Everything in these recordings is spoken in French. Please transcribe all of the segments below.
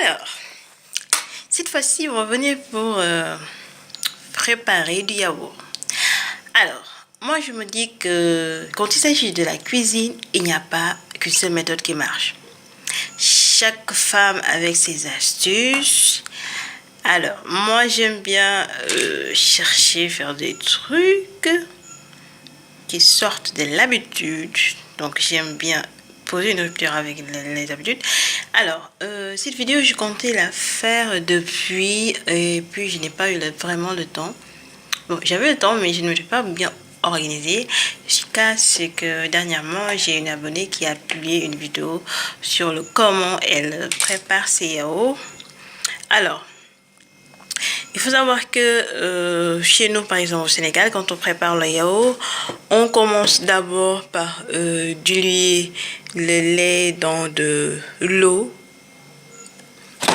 Alors, cette fois-ci, on va venir pour préparer du yaourt. Alors, moi, je me dis que quand il s'agit de la cuisine, il n'y a pas qu'une seule méthode qui marche. Chaque femme avec ses astuces. Alors, moi, j'aime bien chercher, faire des trucs qui sortent de l'habitude. Donc, j'aime bien poser une rupture avec les habitudes. Alors, cette vidéo, je comptais la faire depuis, et puis je n'ai pas eu vraiment le temps. Bon, j'avais le temps, mais je ne me suis pas bien organisée. Ce cas, c'est que dernièrement, j'ai une abonnée qui a publié une vidéo sur le comment elle prépare ses yaourts. Alors, il faut savoir que chez nous, par exemple au Sénégal, quand on prépare le yaourt, on commence d'abord par diluer le lait dans de l'eau.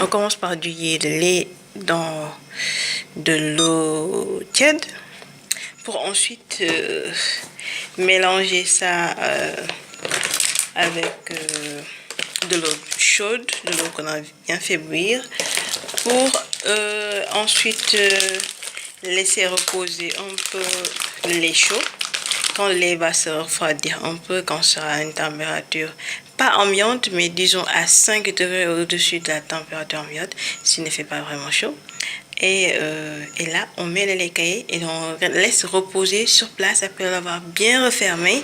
On commence par diluer le lait dans de l'eau tiède pour ensuite mélanger ça avec de l'eau chaude, de l'eau qu'on a bien fait bouillir, pour ensuite laisser reposer un peu le lait chaud. Quand le lait va se refroidir un peu, quand ce sera à une température pas ambiante, mais disons à 5 degrés au-dessus de la température ambiante, s'il ne fait pas vraiment chaud. Et là, on met le lait caillé et on laisse reposer sur place après l'avoir bien refermé.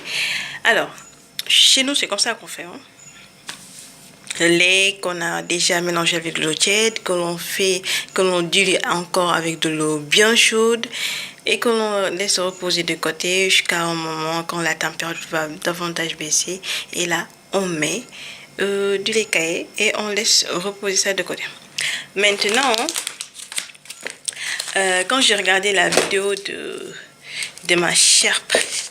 Alors, chez nous, c'est comme ça qu'on fait. Hein? Le lait qu'on a déjà mélangé avec de l'eau tiède, que l'on dilue encore avec de l'eau bien chaude et que l'on laisse reposer de côté jusqu'à un moment quand la température va davantage baisser. Et là, on met du lait caillé et on laisse reposer ça de côté. Maintenant, quand j'ai regardé la vidéo de ma chère,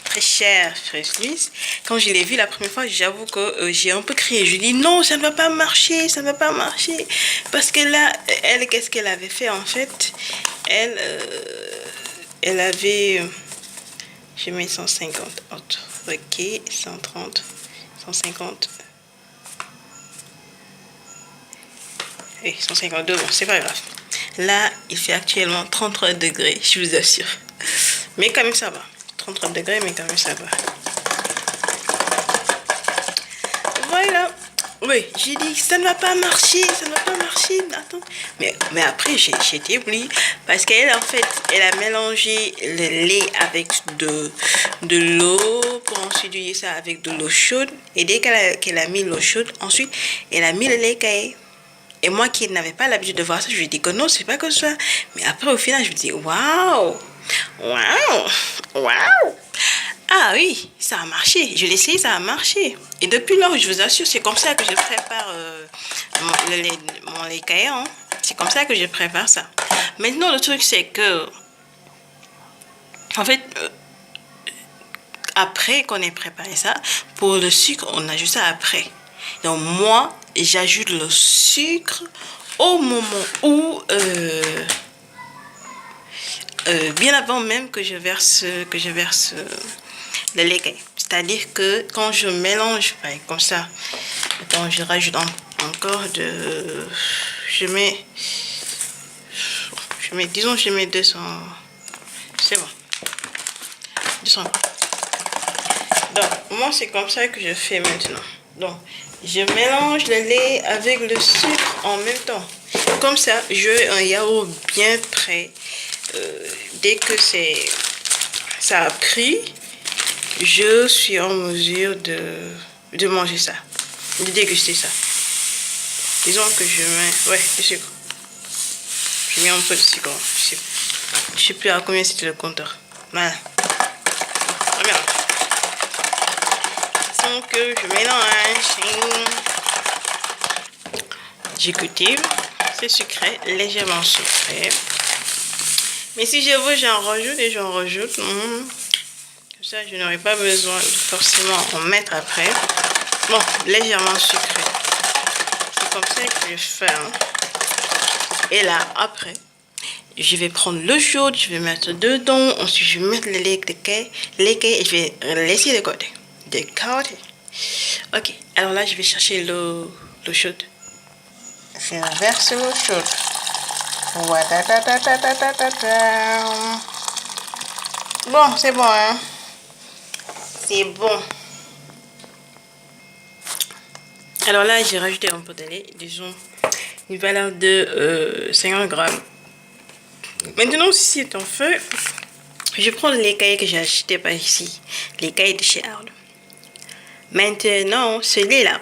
très chère Smith, quand je l'ai vue la première fois, j'avoue que j'ai un peu crié. Je dis non, ça ne va pas marcher, ça ne va pas marcher. Parce que là, elle, qu'est-ce qu'elle avait fait en fait? Elle avait, je mets 150, ok, 130, 150. Et 152, bon, c'est pas grave. Là, il fait actuellement 33 degrés, je vous assure. Mais quand même, ça va. 33 degrés, mais quand même, ça va. Voilà. Oui, j'ai dit, ça ne va pas marcher, ça ne va pas marcher. Attends. Mais après, j'ai été oubliée. Parce qu'elle, en fait, elle a mélangé le lait avec de l'eau pour ensuite diluer ça avec de l'eau chaude. Et dès qu'elle a mis l'eau chaude, ensuite, elle a mis le lait caillé. Et moi qui n'avais pas l'habitude de voir ça, je lui dis que non, c'est pas comme ça. Mais après, au final, je me dis, waouh, waouh, waouh. Ah oui, ça a marché. Je l'ai essayé, ça a marché. Et depuis lors, je vous assure, c'est comme ça que je prépare mon lait caillé. Hein. C'est comme ça que je prépare ça. Maintenant, le truc, c'est que, en fait, après qu'on ait préparé ça, pour le sucre, on ajoute ça après. Donc moi, j'ajoute le sucre au moment où, bien avant même que je verse le lait caillé. C'est-à-dire que quand je mélange, comme ça, quand je rajoute encore disons, je mets 200, c'est bon, 200. Donc, moi, c'est comme ça que je fais maintenant. Donc, je mélange le lait avec le sucre en même temps. Comme ça, j'ai un yaourt bien prêt. Dès que ça a pris, je suis en mesure de manger ça, de déguster ça. Disons que je mets, ouais, du sucre. Je mets un peu de sucre. Je sais plus à combien c'était le compteur. Voilà. Regarde. Que je mélange. J'écoutive. C'est sucré, légèrement sucré. Mais si je veux, j'en rajoute et j'en rajoute. Comme ça, je n'aurai pas besoin de forcément en mettre après. Bon, légèrement sucré. C'est comme ça que je fais. Hein. Et là, après, je vais prendre l'eau chaude, je vais mettre dedans. Ensuite, je vais mettre le lait caillé et je vais laisser de côté. De côté. Ok, alors là, je vais chercher l'eau chaude. je verse l'eau chaude. Voilà. Bon, c'est bon, hein. C'est bon. Alors là, j'ai rajouté un peu de lait, disons une valeur de 50 grammes. Maintenant, si c'est en feu, je prends les cailles que j'ai acheté par ici, les cailles de chez Arlo. Maintenant, ce lait-là,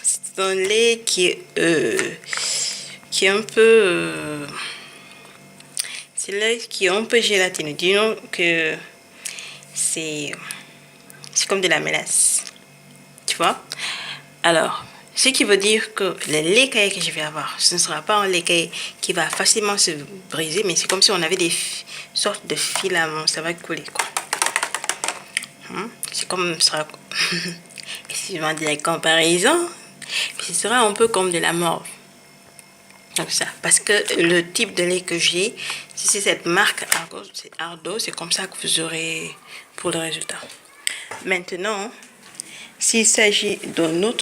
c'est un lait qui est un peu... c'est lait qui est un peu gélatineux. Disons que c'est comme de la mélasse. Tu vois? Alors, ce qui veut dire que le lait caillé que je vais avoir, ce ne sera pas un lait caillé qui va facilement se briser, mais c'est comme si on avait des sortes de filaments. Ça va couler, quoi. C'est comme... sera... excusez-moi de la comparaison, mais ce sera un peu comme de la morve. Donc ça, parce que le type de lait que j'ai, si c'est cette marque Ardo, c'est comme ça que vous aurez pour le résultat. Maintenant, s'il s'agit d'un autre